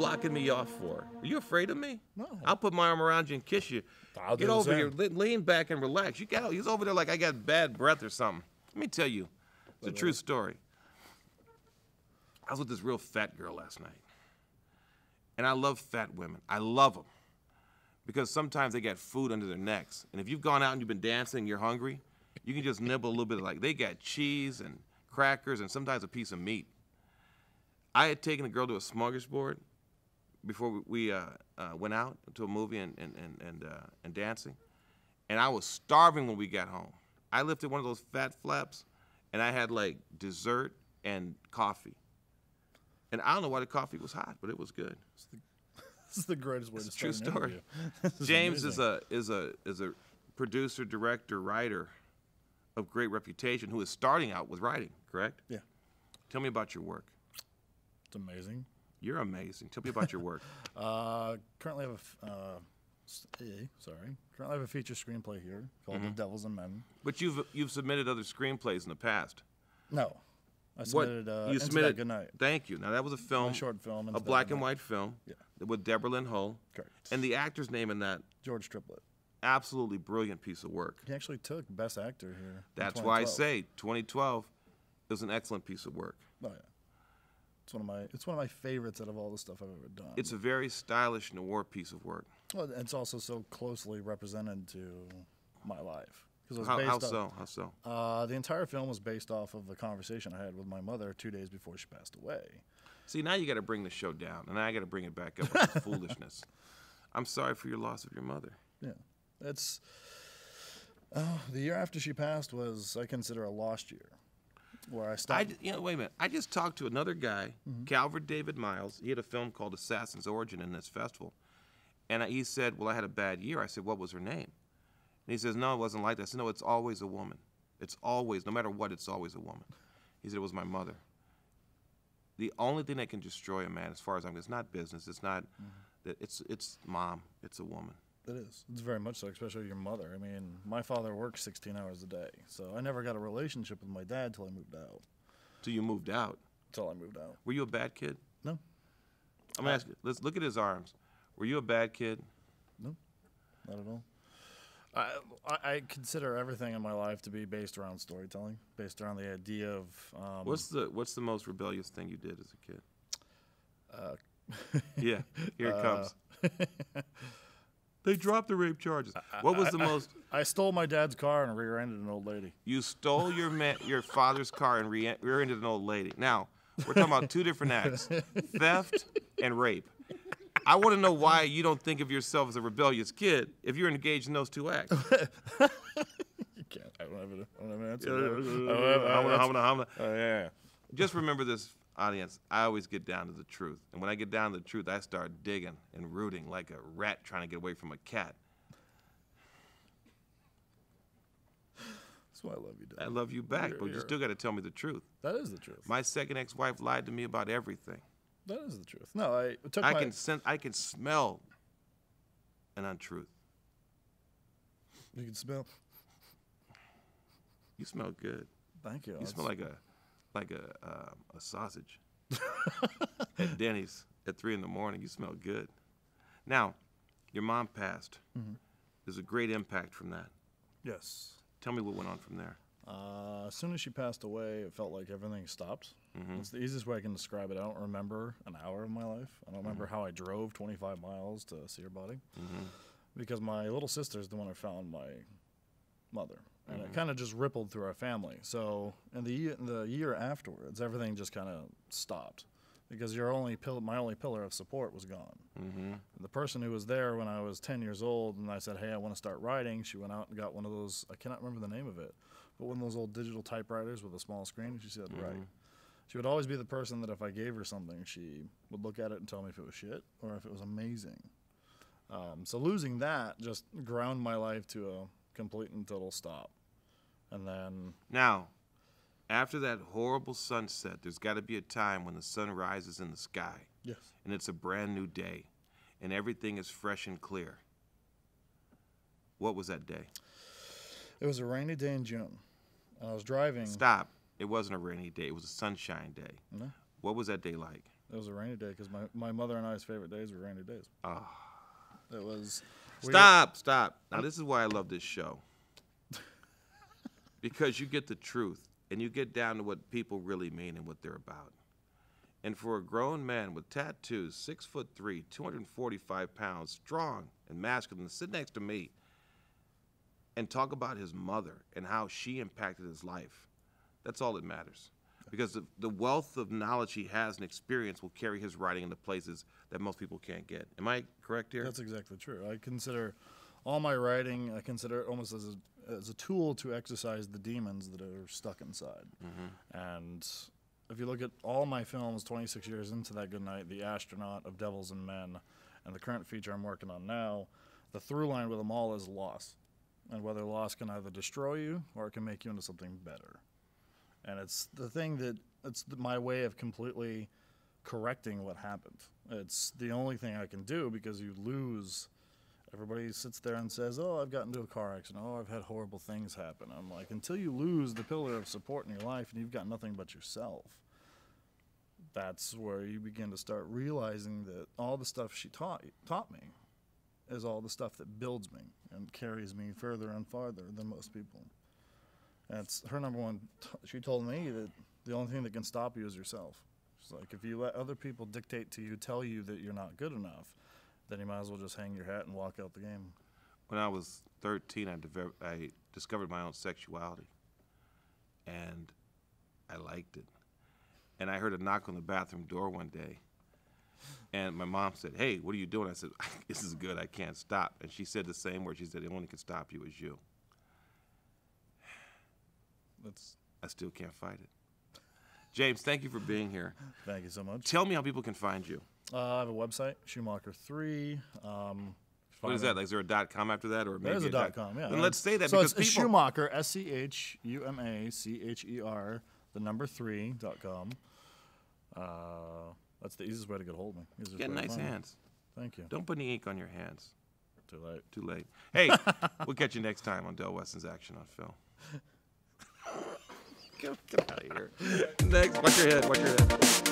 blocking me off for? Are you afraid of me? No. I'll put my arm around you and kiss you. I'll do Get the over same. here, lean back and relax. You got. He's over there like I got bad breath or something. Let me tell you, it's a true story. I was with this real fat girl last night, and I love fat women. I love them because sometimes they got food under their necks, and if you've gone out and you've been dancing, and you're hungry, you can just nibble a little bit. Like they got cheese and crackers and sometimes a piece of meat. I had taken a girl to a smorgasbord before we went out to a movie and dancing, and I was starving when we got home. I lifted one of those fat flaps, and I had like dessert and coffee. And I don't know why the coffee was hot, but it was good. This is the greatest way to start True an story. interview. James is a producer, director, writer of great reputation who is starting out with writing, correct? Yeah. Tell me about your work. It's amazing. You're amazing. Tell me about your work. Currently have a feature screenplay here called The Devils and Men. But you've submitted other screenplays in the past. No. I submitted you Into That Good Night. Thank you. Now that was a film, A short film. a black and white film, Yeah. with Deborah Lynn Hull. Correct. And the actor's name in that, George Triplett. absolutely brilliant piece of work. He actually took Best Actor here. in That's why I 2012. say 2012 is an excellent piece of work. Oh yeah. It's one of my favorites out of all the stuff I've ever done. It's a very stylish noir piece of work. Well, it's also so closely represented to my life. How so? The entire film was based off of a conversation I had with my mother 2 days before she passed away. See, now you got to bring the show down, and I got to bring it back up with this foolishness. I'm sorry for your loss of your mother. Yeah, it's the year after she passed was, I consider, a lost year, where I stopped. Wait a minute. I just talked to another guy, Calvert David Miles. He had a film called Assassin's Origin in this festival, and he said, "Well, I had a bad year." I said, "What was her name?" And he says, "No, it wasn't like that." I said, "No, it's always a woman. It's always, no matter what, it's always a woman." He said, "It was my mother." The only thing that can destroy a man, as far as I'm concerned, it's not business. It's not that. It's mom. It's a woman. It is. It's very much so, especially your mother. I mean, my father worked 16 hours a day, so I never got a relationship with my dad till I moved out. So you moved out. Till I moved out. Were you a bad kid? No. I'm gonna ask you. Let's look at his arms. Were you a bad kid? No, not at all. I consider everything in my life to be based around storytelling, based around the idea of. What's the most rebellious thing you did as a kid? Yeah, here it comes. They dropped the rape charges. What was the most? I stole my dad's car and rear-ended an old lady. You stole your father's car and rear-ended an old lady. Now, we're talking about two different acts: theft and rape. I want to know why you don't think of yourself as a rebellious kid if you're engaged in those two acts. You can't. I don't have an answer. Yeah. Just remember this, audience. I always get down to the truth. And when I get down to the truth, I start digging and rooting like a rat trying to get away from a cat. That's why I love you, Dad. I love you back, but you still got to tell me the truth. That is the truth. My second ex-wife lied to me about everything. That is the truth. No, I can smell an untruth. You can smell. You smell good. Thank you. You smell like a sausage at Denny's at 3 in the morning. You smell good. Now, your mom passed. There's a great impact from that. Yes. Tell me what went on from there. As soon as she passed away, it felt like everything stopped. It's the easiest way I can describe it. I don't remember an hour of my life. I don't remember how I drove 25 miles to see her body. Because my little sister is the one who found my mother. And it kind of just rippled through our family. So in the year afterwards, everything just kind of stopped. Because my only pillar of support was gone. The person who was there when I was 10 years old and I said, hey, I want to start writing, she went out and got one of those, I cannot remember the name of it, but one of those old digital typewriters with a small screen, and she said, right. She would always be the person that if I gave her something, she would look at it and tell me if it was shit or if it was amazing. So losing that just ground my life to a complete and total stop. And then... Now, after that horrible sunset, there's got to be a time when the sun rises in the sky. Yes. And it's a brand new day. And everything is fresh and clear. What was that day? It was a rainy day in June. I was driving... Stop. It wasn't a rainy day. It was a sunshine day. No. What was that day like? It was a rainy day because my mother and I's favorite days were rainy days. Oh. It was. Stop. Now, this is why I love this show. Because you get the truth, and you get down to what people really mean and what they're about. And for a grown man with tattoos, 6'3", 245 pounds, strong and masculine, to sit next to me and talk about his mother and how she impacted his life, that's all that matters. Because the wealth of knowledge he has and experience will carry his writing into places that most people can't get. Am I correct here? That's exactly true. I consider all my writing, I consider it almost as a tool to exercise the demons that are stuck inside. And if you look at all my films 26 years into that good night, The Astronaut, Of Devils and Men, and the current feature I'm working on now, the through line with them all is loss. And whether loss can either destroy you or it can make you into something better. And it's the thing that, it's my way of completely correcting what happened. It's the only thing I can do because you lose. Everybody sits there and says, oh, I've gotten into a car accident. Oh, I've had horrible things happen. I'm like, until you lose the pillar of support in your life and you've got nothing but yourself, that's where you begin to start realizing that all the stuff she taught me is all the stuff that builds me and carries me further and farther than most people. That's her number one. She told me that the only thing that can stop you is yourself. She's like, if you let other people dictate to you, tell you that you're not good enough, then you might as well just hang your hat and walk out the game. When I was 13, I discovered my own sexuality, and I liked it. And I heard a knock on the bathroom door one day, and my mom said, hey, what are you doing? I said, this is good, I can't stop. And she said the same word. She said, the only can stop you is you. I still can't fight it. James, thank you for being here. Thank you so much. Tell me how people can find you. I have a website, Schumacher 3. What is that? Like, is there a .com after that, or maybe there's a .com? Yeah. Then let's say that so because it's people. Schumacher, SCHUMACHER, the number 3.com. That's the easiest way to get a hold of me. Get nice hands. Thank you. Don't put any ink on your hands. Too late. Too late. Hey, we'll catch you next time on Del Weston's Action on Film. Get out of here. Next, watch your head.